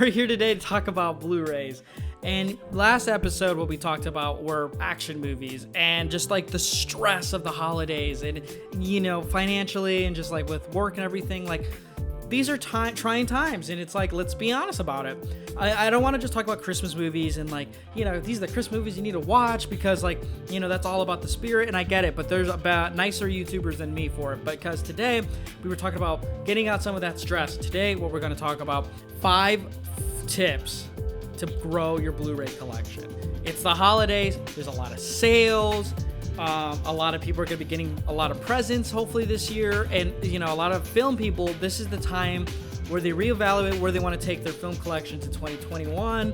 we're here today to talk about Blu-rays. And last episode, what we talked about were action movies and just like the stress of the holidays and, you know, financially and just like with work and everything. Like, these are trying times, and it's like, let's be honest about it. I don't want to just talk about Christmas movies and like, you know, these are the Christmas movies you need to watch because like, you know, that's all about the spirit, and I get it, but there's about nicer YouTubers than me for it. Because today we were talking about getting out some of that stress. Today, what we're going to talk about, 5 tips to grow your Blu-ray collection. It's the holidays. There's a lot of sales. A lot of people are going to be getting a lot of presents hopefully this year, and you know, a lot of film people, this is the time where they reevaluate where they want to take their film collection to 2021.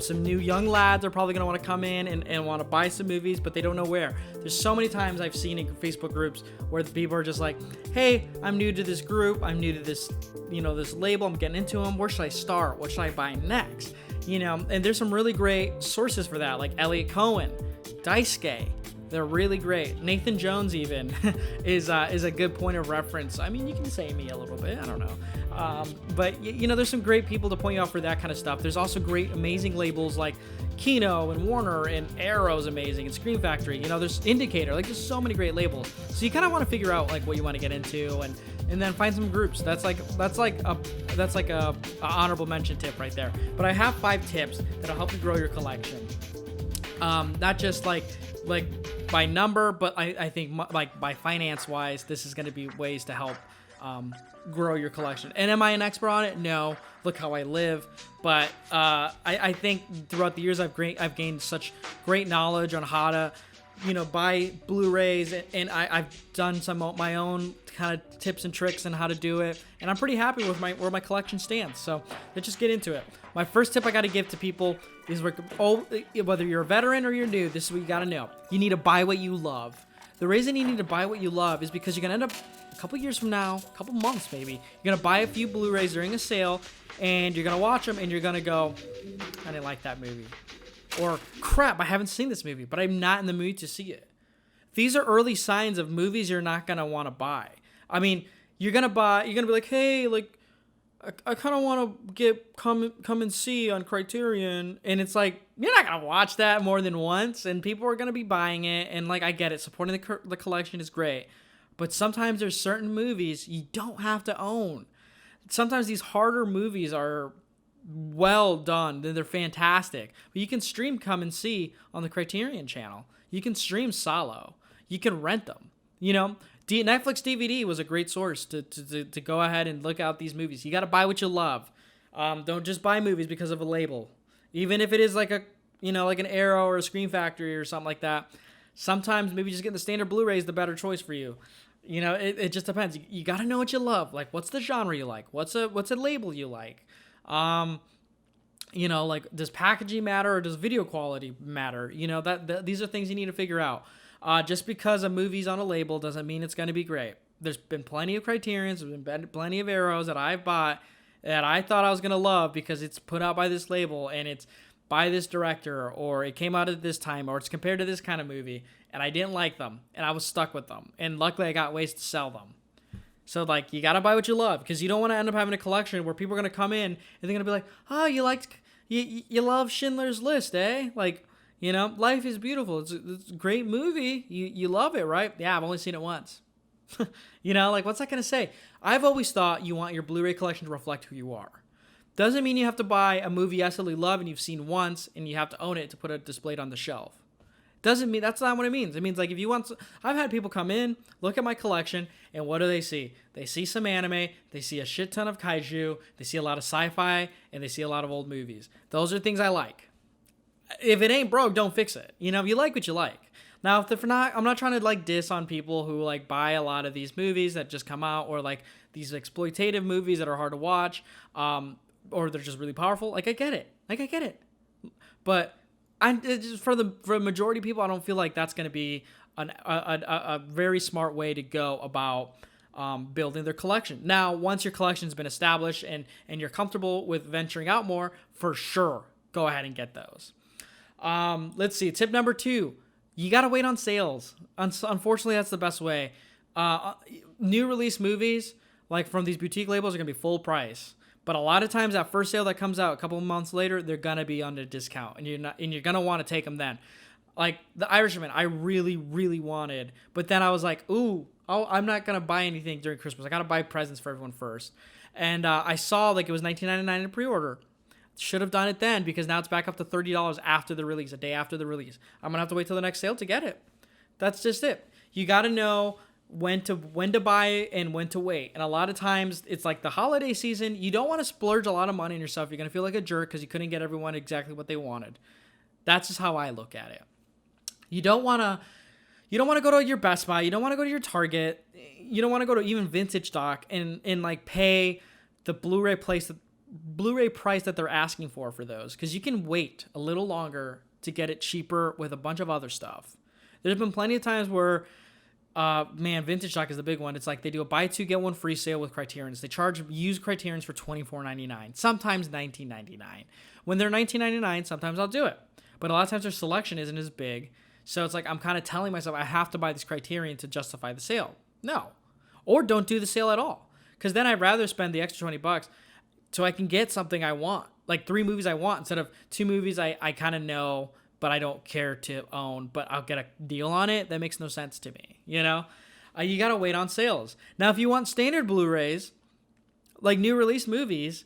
Some new young lads are probably going to want to come in and want to buy some movies, but they don't know where. There's so many times I've seen in Facebook groups where the people are just like, hey, I'm new to this group, I'm new to this, you know, this label, I'm getting into them, where should I start, what should I buy next? You know, and there's some really great sources for that, like Elliot Cohen, Daisuke. They're really great. Nathan Jones even is a good point of reference. I mean, you can say me a little bit. I don't know. But, you know, there's some great people to point you out for that kind of stuff. There's also great, amazing labels like Kino and Warner and Arrow's amazing and Screen Factory. You know, there's Indicator. Like, there's so many great labels. So you kind of want to figure out, like, what you want to get into and then find some groups. That's like a honorable mention tip right there. But I have 5 tips that'll help you grow your collection. Not just like by number, but I think like by finance wise, this is going to be ways to help grow your collection. And am I an expert on it? No. Look how I live. But I think throughout the years I've gained such great knowledge on how to, you know, buy Blu-rays, and I've done some of my own kind of tips and tricks on how to do it, and I'm pretty happy with where my collection stands. So let's just get into it. My first tip I got to give to people is whether you're a veteran or you're new, this is what you got to know. You need to buy what you love. The reason you need to buy what you love is because you're going to end up a couple years from now, a couple months maybe, you're going to buy a few Blu-rays during a sale, and you're going to watch them, and you're going to go, I didn't like that movie. Or, crap, I haven't seen this movie, but I'm not in the mood to see it. These are early signs of movies you're not going to want to buy. I mean, you're going to be like, hey, like, I kind of want to come and see on Criterion, and it's like, you're not going to watch that more than once, and people are going to be buying it, and like, I get it, supporting the collection is great, but sometimes there's certain movies you don't have to own. Sometimes these harder movies are well done, they're fantastic, but you can stream Come and See on the Criterion channel. You can stream Solo. You can rent them, you know. Netflix DVD was a great source to go ahead and look out these movies. You got to buy what you love. Don't just buy movies because of a label. Even if it is like like an Arrow or a Screen Factory or something like that. Sometimes maybe just getting the standard Blu-ray is the better choice for you. You know, it just depends. You got to know what you love. Like, what's the genre you like? What's a label you like? You know, like, does packaging matter or does video quality matter? You know, these are things you need to figure out. Just because a movie's on a label doesn't mean it's going to be great. There's been plenty of Criterions, there's been plenty of Arrows that I've bought that I thought I was going to love because it's put out by this label and it's by this director, or it came out at this time, or it's compared to this kind of movie, and I didn't like them, and I was stuck with them. And luckily I got ways to sell them. So, like, you got to buy what you love, because you don't want to end up having a collection where people are going to come in and they're going to be like, oh, you love Schindler's List, eh? Like, you know, Life is Beautiful. It's a great movie. You love it, right? Yeah, I've only seen it once. You know, like, what's that going to say? I've always thought you want your Blu-ray collection to reflect who you are. Doesn't mean you have to buy a movie you absolutely love and you've seen once and you have to own it to put it displayed on the shelf. Doesn't mean, that's not what it means. It means, like, if you want, I've had people come in, look at my collection, and what do they see? They see some anime, they see a shit ton of kaiju, they see a lot of sci-fi, and they see a lot of old movies. Those are things I like. If it ain't broke, don't fix it. You know, you like what you like. Now, if they're not, I'm not trying to like diss on people who like buy a lot of these movies that just come out, or like these exploitative movies that are hard to watch, or they're just really powerful. Like, I get it. But for the majority of people, I don't feel like that's going to be a very smart way to go about building their collection. Now, once your collection's been established and you're comfortable with venturing out more, for sure, go ahead and get those. Let's see. Tip number 2, you got to wait on sales. Unfortunately, that's the best way. New release movies, like from these boutique labels, are going to be full price. But a lot of times that first sale that comes out a couple of months later, they're gonna be on a discount, and you're gonna want to take them then. Like The Irishman, I really, really wanted, but then I was like, ooh, I'm not gonna buy anything during Christmas. I gotta buy presents for everyone first. And I saw like it was $19.99 in pre-order. Should have done it then, because now it's back up to $30 after the release, a day after the release. I'm gonna have to wait till the next sale to get it. That's just it. You gotta know when to buy and when to wait. And a lot of times it's like the holiday season. You don't want to splurge a lot of money on yourself. You're gonna feel like a jerk because you couldn't get everyone exactly what they wanted. That's just how I look at it. You don't want to go to your Best Buy. You don't want to go to your Target. You don't want to go to even Vintage Stock and like pay the Blu-ray price that they're asking for those, because you can wait a little longer to get it cheaper with a bunch of other stuff. There's been plenty of times where, Vintage Stock is the big one. It's like they do a buy two get one free sale with Criterions. They charge used Criterions for $24.99, sometimes $19.99. When they're $19.99, sometimes I'll do it, but a lot of times their selection isn't as big. So it's like I'm kind of telling myself I have to buy this Criterion to justify the sale. No. Or don't do the sale at all. Because then I'd rather spend the extra $20 so I can get something I want. Like 3 movies I want instead of 2 movies I kind of know but I don't care to own, but I'll get a deal on it. That makes no sense to me, you know? You got to wait on sales. Now, if you want standard Blu-rays, like new release movies,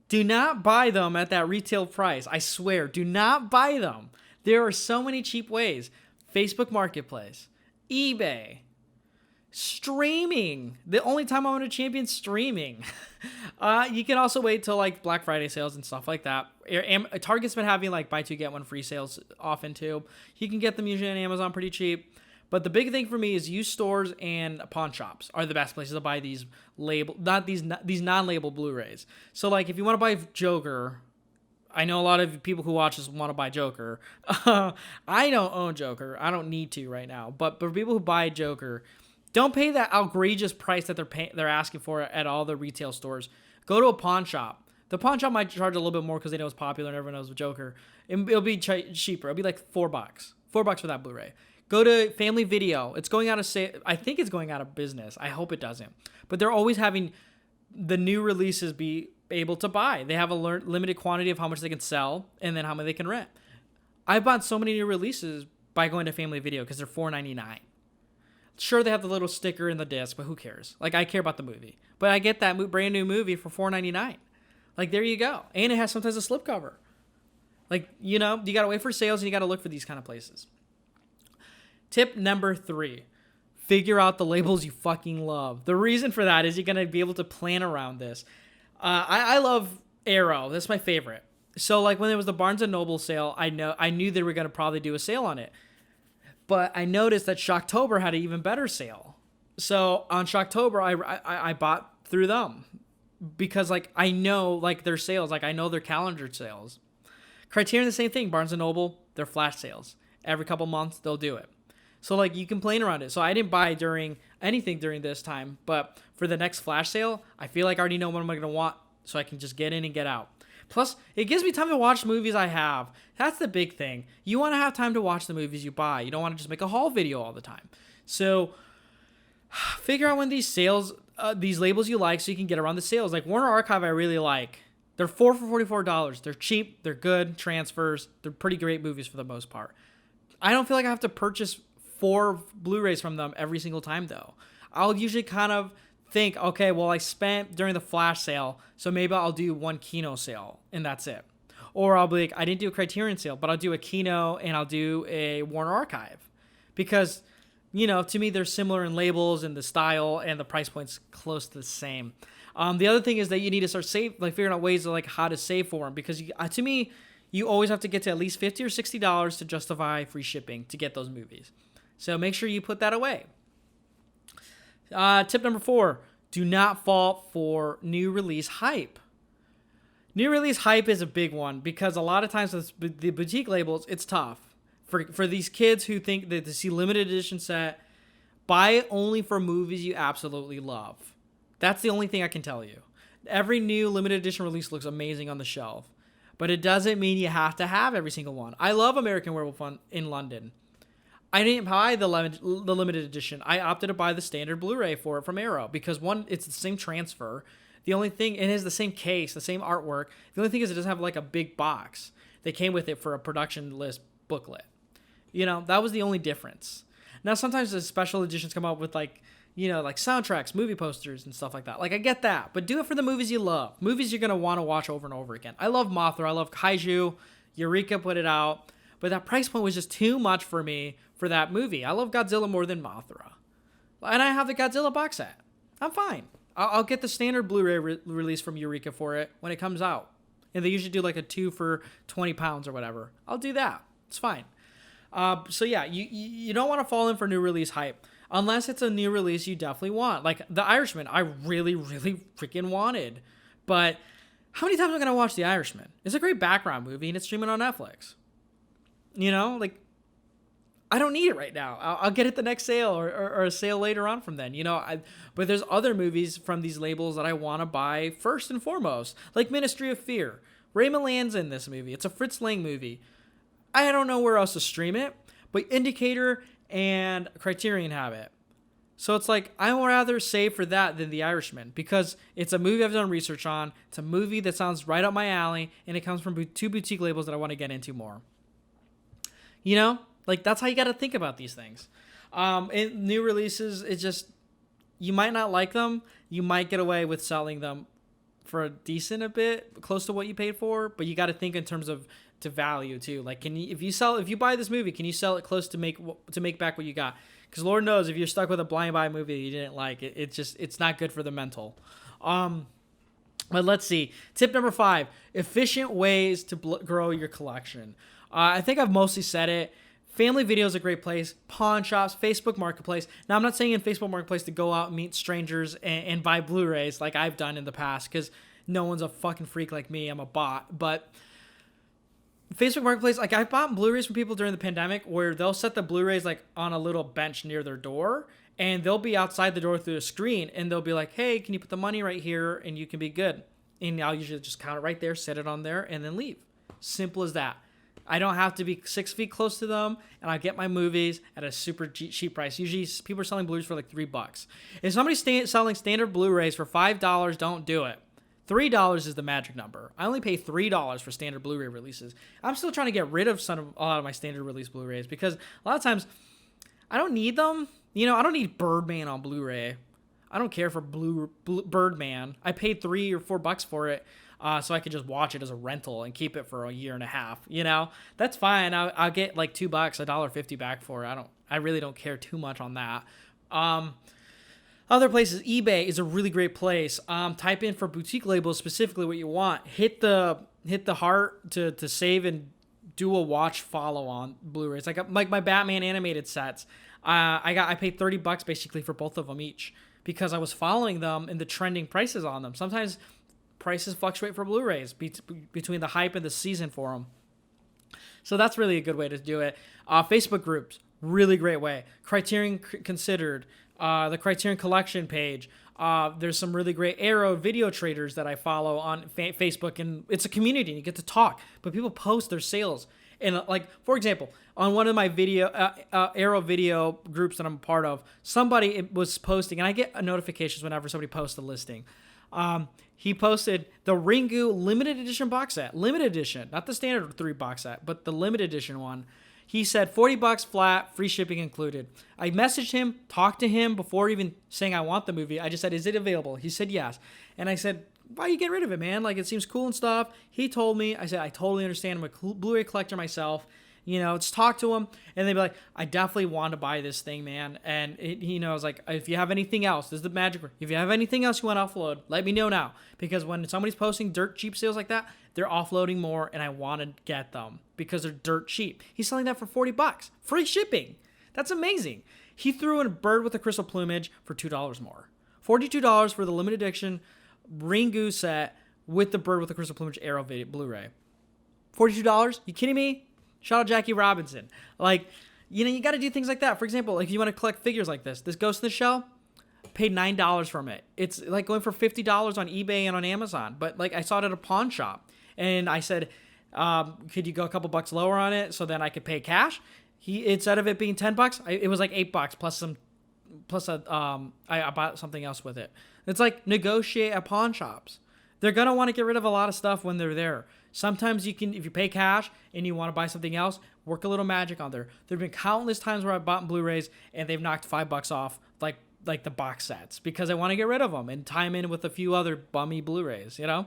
do not buy them at that retail price. I swear, do not buy them. There are so many cheap ways. Facebook Marketplace, eBay, streaming. The only time I want to champion streaming. You can also wait till like Black Friday sales and stuff like that. Target's been having like buy two get one free sales often too. You can get them usually on Amazon pretty cheap. But the big thing for me is used stores and pawn shops are the best places to buy these these non-labeled Blu-rays. So like if you want to buy Joker, I know a lot of people who watch this want to buy Joker. I don't own Joker. I don't need to right now. But for people who buy Joker, don't pay that outrageous price that they're asking for at all the retail stores. Go to a pawn shop. The pawn shop might charge a little bit more because they know it's popular and everyone knows Joker. It'll be cheaper. It'll be like $4. $4 for that Blu-ray. Go to Family Video. It's going out of I think it's going out of business. I hope it doesn't. But they're always having the new releases be able to buy. They have a limited quantity of how much they can sell and then how much they can rent. I bought so many new releases by going to Family Video because they're $4.99. Sure, they have the little sticker in the disc, but who cares? Like, I care about the movie. But I get that brand new movie for $4.99. Like, there you go. And it has sometimes a slipcover. Like, you know, you got to wait for sales and you got to look for these kind of places. Tip number 3. Figure out the labels you fucking love. The reason for that is you're going to be able to plan around this. I love Arrow. That's my favorite. So, like, when there was the Barnes & Noble sale, I knew they were going to probably do a sale on it. But I noticed that Shocktober had an even better sale. So, on Shocktober, I bought through them. Because, like, I know, like, their sales. Like, I know their calendar sales. Criterion, the same thing. Barnes & Noble, their flash sales. Every couple months, they'll do it. So, like, you can plan around it. So, I didn't buy anything during this time. But for the next flash sale, I feel like I already know what I'm going to want. So, I can just get in and get out. Plus, it gives me time to watch movies I have. That's the big thing. You want to have time to watch the movies you buy. You don't want to just make a haul video all the time. So, figure out when these sales, these labels you like so you can get around the sales. Like, Warner Archive I really like. They're 4 for $44. They're cheap. They're good. Transfers. They're pretty great movies for the most part. I don't feel like I have to purchase 4 Blu-rays from them every single time, though. I'll usually kind of think, okay, well, I spent during the flash sale, so maybe I'll do 1 Kino sale, and that's it. Or I'll be like, I didn't do a Criterion sale, but I'll do a Kino and I'll do a Warner Archive. Because, you know, to me, they're similar in labels and the style, and the price point's close to the same. The other thing is that you need to start figuring out ways of like how to save for them, because to me, you always have to get to at least $50 or $60 to justify free shipping to get those movies. So make sure you put that away. Tip number 4, do not fall for new release hype. New release hype is a big one because a lot of times with the boutique labels, it's tough. For these kids who think that to see limited edition set, buy it only for movies you absolutely love. That's the only thing I can tell you. Every new limited edition release looks amazing on the shelf, but it doesn't mean you have to have every single one. I love American Werewolf in London. I didn't buy the limited edition. I opted to buy the standard Blu-ray for it from Arrow because, one, it's the same transfer. The only thing, it has the same case, the same artwork. The only thing is it doesn't have like a big box. They came with it for a production list booklet. That was the only difference. Now, sometimes the special editions come out with like soundtracks, movie posters, and stuff like that. Like, I get that, but do it for the movies you love. Movies you're going to want to watch over and over again. I love Mothra. I love Kaiju. Eureka put it out. But that price point was just too much for me for that movie. I love Godzilla more than Mothra. And I have the Godzilla box set. I'm fine. I'll get the standard Blu-ray release from Eureka for it when it comes out. And they usually do like a 2 for 20 pounds or whatever. I'll do that. It's fine. So yeah, you don't want to fall in for new release hype. Unless it's a new release you definitely want. Like The Irishman, I really, really freaking wanted. But how many times am I going to watch The Irishman? It's a great background movie and it's streaming on Netflix. I don't need it right now. I'll get it the next sale or a sale later on from then. But there's other movies from these labels that I want to buy first and foremost. Like Ministry of Fear. Ray Milland's in this movie. It's a Fritz Lang movie. I don't know where else to stream it, but Indicator and Criterion have it. So it's like, I would rather save for that than The Irishman because it's a movie I've done research on. It's a movie that sounds right up my alley, and it comes from 2 boutique labels that I want to get into more. That's how you got to think about these things. And new releases, it's just, you might not like them. You might get away with selling them for a bit, close to what you paid for, but you got to think in terms of to value too. Like, if you buy this movie, can you sell it close to make back what you got? Because Lord knows if you're stuck with a blind buy movie you didn't like, it's not good for the mental. But let's see. Tip number 5: efficient ways to grow your collection. I think I've mostly said it. Family Video is a great place. Pawn shops, Facebook Marketplace. Now, I'm not saying in Facebook Marketplace to go out and meet strangers and buy Blu-rays like I've done in the past, because no one's a fucking freak like me. I'm a bot. But Facebook Marketplace, like, I bought Blu-rays from people during the pandemic where they'll set the Blu-rays like on a little bench near their door, and they'll be outside the door through the screen, and they'll be like, hey, can you put the money right here and you can be good? And I'll usually just count it right there, set it on there, and then leave. Simple as that. I don't have to be 6 feet close to them, and I get my movies at a super cheap price. Usually people are selling Blu-rays for like $3. If somebody's selling standard Blu-rays for $5, don't do it. $3 is the magic number. I only pay $3 for standard Blu-ray releases. I'm still trying to get rid of a lot of my standard release Blu-rays because a lot of times I don't need them. I don't need Birdman on Blu-ray. I don't care for Birdman. I paid $3 or $4 for it. So I could just watch it as a rental and keep it for a year and a half. That's fine. I'll get like $2, $1.50 back for it. I really don't care too much on that. Other places, eBay is a really great place. Type in for boutique labels specifically what you want. Hit the heart to save and do a watch follow on Blu-rays. Like my Batman animated sets. I paid $30 basically for both of them each because I was following them and the trending prices on them. Sometimes prices fluctuate for Blu-rays between the hype and the season for them. So that's really a good way to do it. Facebook groups, really great way. Criterion Considered, the Criterion Collection page. There's some really great Arrow video traders that I follow on Facebook, and it's a community and you get to talk, but people post their sales. And like, for example, on one of my Arrow video groups that I'm a part of, somebody was posting, and I get notifications whenever somebody posts a listing. He posted the Ringu limited edition box set, limited edition, not the standard 3 box set, but the limited edition one. He said $40 flat, free shipping included. I messaged him, talked to him before even saying I want the movie. I just said, is it available? He said yes. And I said, why you get rid of it, man? Like, it seems cool and stuff. He told me, I said, I totally understand. I'm a Blu Ray collector myself. Just talk to them, and they'd be like, I definitely want to buy this thing, man. And I was like, if you have anything else, this is the magic word. If you have anything else you want to offload, let me know now. Because when somebody's posting dirt cheap sales like that, they're offloading more, and I want to get them because they're dirt cheap. He's selling that for $40, free shipping. That's amazing. He threw in a bird with a crystal plumage for $2 more. $42 for the limited edition Ringu set with the bird with the crystal plumage Arrow video Blu-ray. $42? You kidding me? Shout out Jackie Robinson. Like, you got to do things like that. For example, if you want to collect figures like this Ghost in the Shell, paid $9 from it. It's like going for $50 on eBay and on Amazon. But like, I saw it at a pawn shop, and I said, could you go a couple bucks lower on it so then I could pay cash? Instead of it being $10, it was like $8 plus some I bought something else with it. It's like negotiate at pawn shops. They're gonna want to get rid of a lot of stuff when they're there. Sometimes you can, if you pay cash and you want to buy something else, work a little magic on there. There've been countless times where I bought Blu-rays and they've knocked $5 off, like the box sets, because I want to get rid of them and tie them in with a few other bummy Blu-rays. You know,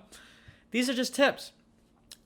these are just tips.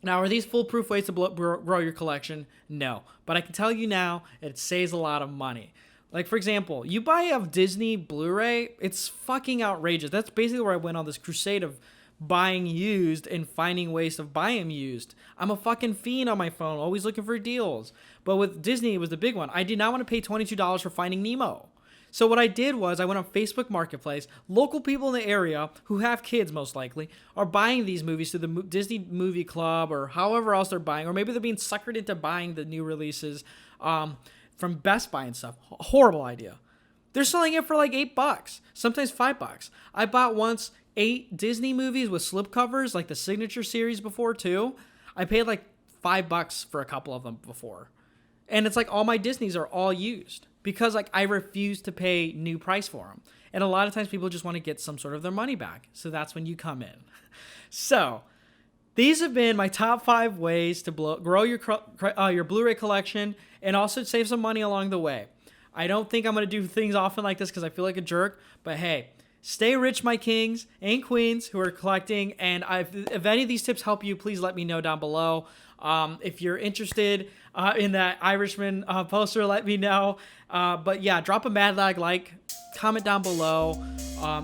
Now, are these foolproof ways to grow your collection? No, but I can tell you now, it saves a lot of money. Like, for example, you buy a Disney Blu-ray, it's fucking outrageous. That's basically where I went on this crusade of buying used and finding ways to buy them used. I'm a fucking fiend on my phone, always looking for deals. But with Disney, it was the big one. I did not want to pay $22 for Finding Nemo. So what I did was I went on Facebook Marketplace. Local people in the area who have kids, most likely, are buying these movies through the Disney Movie Club or however else they're buying. Or maybe they're being suckered into buying the new releases from Best Buy and stuff. Horrible idea. They're selling it for like $8, sometimes $5. I bought once 8 Disney movies with slipcovers, like the Signature series before too. I paid like $5 for a couple of them before. And it's like all my Disneys are all used because like I refuse to pay new price for them. And a lot of times people just want to get some sort of their money back. So that's when you come in. So these have been my top 5 ways to grow your Blu-ray collection and also save some money along the way. I don't think I'm going to do things often like this because I feel like a jerk, but hey, stay rich, my kings and queens who are collecting. And if any of these tips help you, please let me know down below. If you're interested in that Irishman poster, let me know. But yeah, drop a Mad Lag like, comment down below.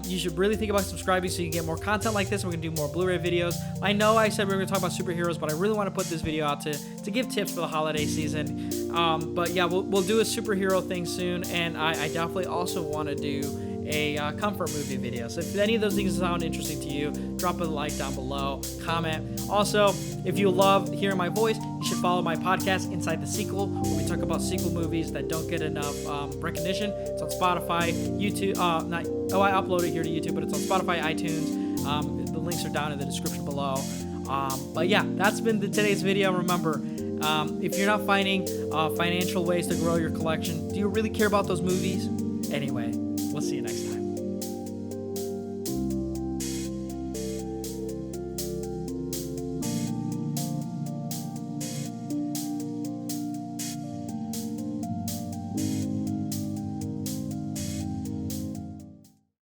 You should really think about subscribing so you can get more content like this. We're going to do more Blu-ray videos. I know I said we were going to talk about superheroes, but I really want to put this video out to give tips for the holiday season. But yeah, we'll do a superhero thing soon. And I definitely also want to do a comfort movie video. So if any of those things sound interesting to you, drop a like down below, comment. Also, if you love hearing my voice, you should follow my podcast, Inside the Sequel, where we talk about sequel movies that don't get enough recognition. It's on Spotify, YouTube. I upload it here to YouTube, but it's on Spotify, iTunes. The links are down in the description below. But yeah, that's been today's video. Remember, if you're not finding financial ways to grow your collection, do you really care about those movies? Anyway, we'll see you next time.